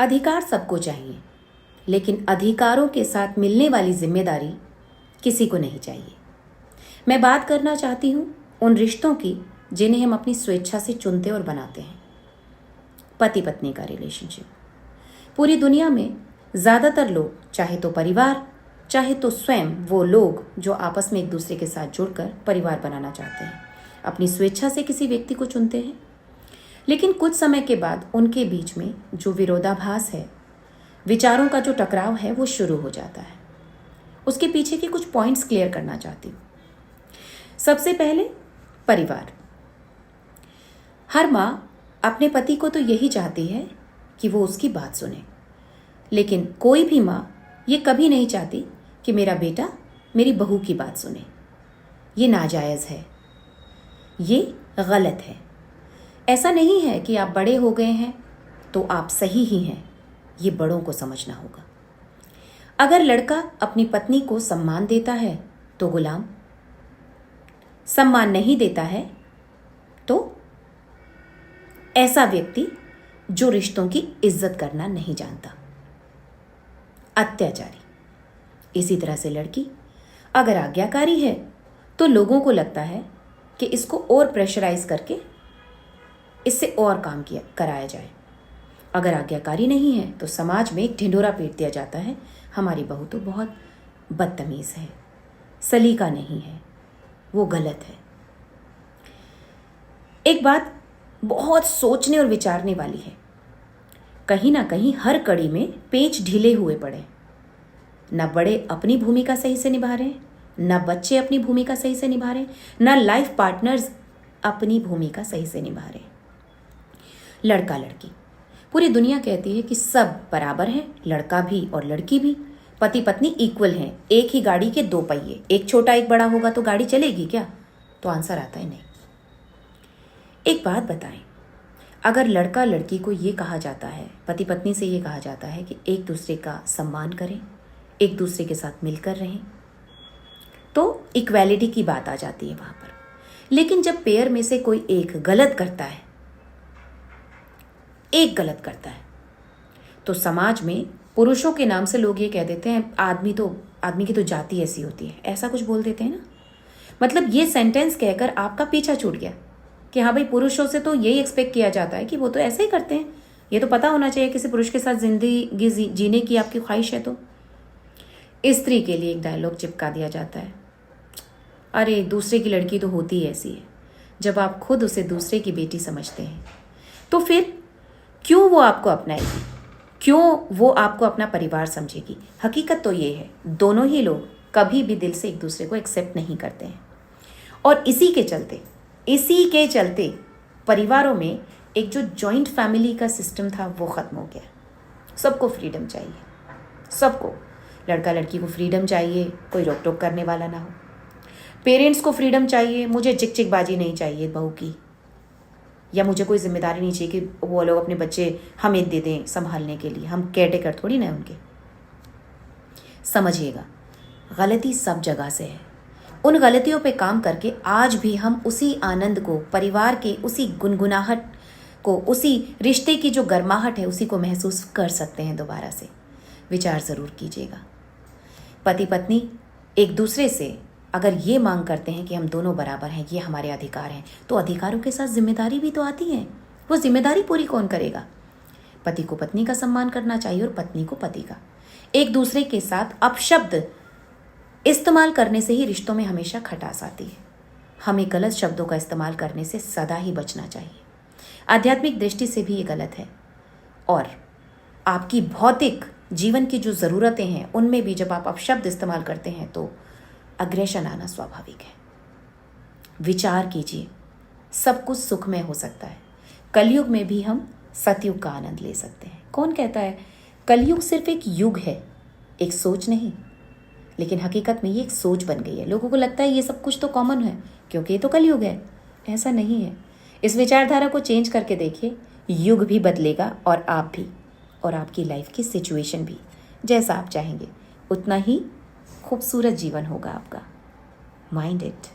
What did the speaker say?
अधिकार सबको चाहिए, लेकिन अधिकारों के साथ मिलने वाली जिम्मेदारी किसी को नहीं चाहिए। मैं बात करना चाहती हूँ उन रिश्तों की जिन्हें हम अपनी स्वेच्छा से चुनते और बनाते हैं। पति पत्नी का रिलेशनशिप। पूरी दुनिया में ज़्यादातर लोग, चाहे तो परिवार, चाहे तो स्वयं वो लोग जो आपस में एक दूसरे के साथ जुड़कर परिवार बनाना चाहते हैं, अपनी स्वेच्छा से किसी व्यक्ति को चुनते हैं। लेकिन कुछ समय के बाद उनके बीच में जो विरोधाभास है, विचारों का जो टकराव है, वो शुरू हो जाता है। उसके पीछे के कुछ पॉइंट्स क्लियर करना चाहती हूँ। सबसे पहले परिवार। हर माँ अपने पति को तो यही चाहती है कि वो उसकी बात सुने, लेकिन कोई भी माँ ये कभी नहीं चाहती कि मेरा बेटा मेरी बहू की बात सुने। ये नाजायज़ है, ये गलत है। ऐसा नहीं है कि आप बड़े हो गए हैं तो आप सही ही हैं, ये बड़ों को समझना होगा। अगर लड़का अपनी पत्नी को सम्मान देता है तो गुलाम, सम्मान नहीं देता है तो ऐसा व्यक्ति जो रिश्तों की इज्जत करना नहीं जानता, अत्याचारी। इसी तरह से लड़की अगर आज्ञाकारी है तो लोगों को लगता है कि इसको और प्रेशराइज करके इससे और काम किया कराया जाए। अगर आज्ञाकारी नहीं है तो समाज में एक ढिंढोरा पीट दिया जाता है, हमारी बहू तो बहुत बदतमीज़ है, सलीका नहीं है, वो गलत है। एक बात बहुत सोचने और विचारने वाली है। कहीं ना कहीं हर कड़ी में पेच ढीले हुए पड़े। ना बड़े अपनी भूमिका सही से निभा रहे, ना बच्चे अपनी भूमिका सही से निभा रहे, ना लाइफ पार्टनर्स अपनी भूमिका सही से निभा रहे। लड़का लड़की, पूरी दुनिया कहती है कि सब बराबर हैं, लड़का भी और लड़की भी, पति पत्नी इक्वल हैं, एक ही गाड़ी के दो पहिए, एक छोटा एक बड़ा होगा तो गाड़ी चलेगी क्या? तो आंसर आता है नहीं। एक बात बताएं, अगर लड़का लड़की को ये कहा जाता है, पति पत्नी से ये कहा जाता है कि एक दूसरे का सम्मान करें, एक दूसरे के साथ मिलकर रहें, तो इक्वालिटी की बात आ जाती है वहाँ पर। लेकिन जब पेयर में से कोई एक गलत करता है, तो समाज में पुरुषों के नाम से लोग ये कह देते हैं आदमी की तो जाति ऐसी होती है, ऐसा कुछ बोल देते हैं ना। मतलब ये सेंटेंस कहकर आपका पीछा छूट गया कि हाँ भाई, पुरुषों से तो यही एक्सपेक्ट किया जाता है कि वो तो ऐसे ही करते हैं। ये तो पता होना चाहिए किसी पुरुष के साथ जिंदगी जीने की आपकी ख्वाहिश है तो। स्त्री के लिए एक डायलॉग चिपका दिया जाता है, अरे दूसरे की लड़की तो होती ही ऐसी है। जब आप खुद उसे दूसरे की बेटी समझते हैं तो फिर क्यों वो आपको अपनाएगी, क्यों वो आपको अपना परिवार समझेगी? हकीकत तो ये है, दोनों ही लोग कभी भी दिल से एक दूसरे को एक्सेप्ट नहीं करते हैं। और इसी के चलते परिवारों में एक जो जॉइंट फैमिली का सिस्टम था वो ख़त्म हो गया। सबको फ्रीडम चाहिए, सबको, लड़का लड़की को फ्रीडम चाहिए, कोई रोक टोक करने वाला ना हो। पेरेंट्स को फ्रीडम चाहिए, मुझे चिकचिकबाजी नहीं चाहिए बहू की, या मुझे कोई जिम्मेदारी नहीं चाहिए कि वो लोग अपने बच्चे हमें दे दें संभालने के लिए, हम केयरटेकर थोड़ी ना उनके। समझिएगा, गलती सब जगह से है। उन गलतियों पे काम करके आज भी हम उसी आनंद को, परिवार के उसी गुनगुनाहट को, उसी रिश्ते की जो गर्माहट है उसी को महसूस कर सकते हैं दोबारा से। विचार ज़रूर कीजिएगा। पति पत्नी एक दूसरे से अगर ये मांग करते हैं कि हम दोनों बराबर हैं, ये हमारे अधिकार हैं, तो अधिकारों के साथ जिम्मेदारी भी तो आती है। वो जिम्मेदारी पूरी कौन करेगा? पति को पत्नी का सम्मान करना चाहिए और पत्नी को पति का। एक दूसरे के साथ अपशब्द इस्तेमाल करने से ही रिश्तों में हमेशा खटास आती है। हमें गलत शब्दों का इस्तेमाल करने से सदा ही बचना चाहिए। आध्यात्मिक दृष्टि से भी ये गलत है, और आपकी भौतिक जीवन की जो ज़रूरतें हैं उनमें भी जब आप अपशब्द इस्तेमाल करते हैं तो अग्रेशन आना स्वाभाविक है। विचार कीजिए, सब कुछ सुखमय हो सकता है। कलयुग में भी हम सतयुग का आनंद ले सकते हैं। कौन कहता है कलयुग सिर्फ एक युग है, एक सोच नहीं? लेकिन हकीकत में ये एक सोच बन गई है। लोगों को लगता है ये सब कुछ तो कॉमन है क्योंकि ये तो कलयुग है। ऐसा नहीं है। इस विचारधारा को चेंज करके देखिए, युग भी बदलेगा और आप भी, और आपकी लाइफ की सिचुएशन भी। जैसा आप चाहेंगे उतना ही खूबसूरत जीवन होगा आपका। Mind it.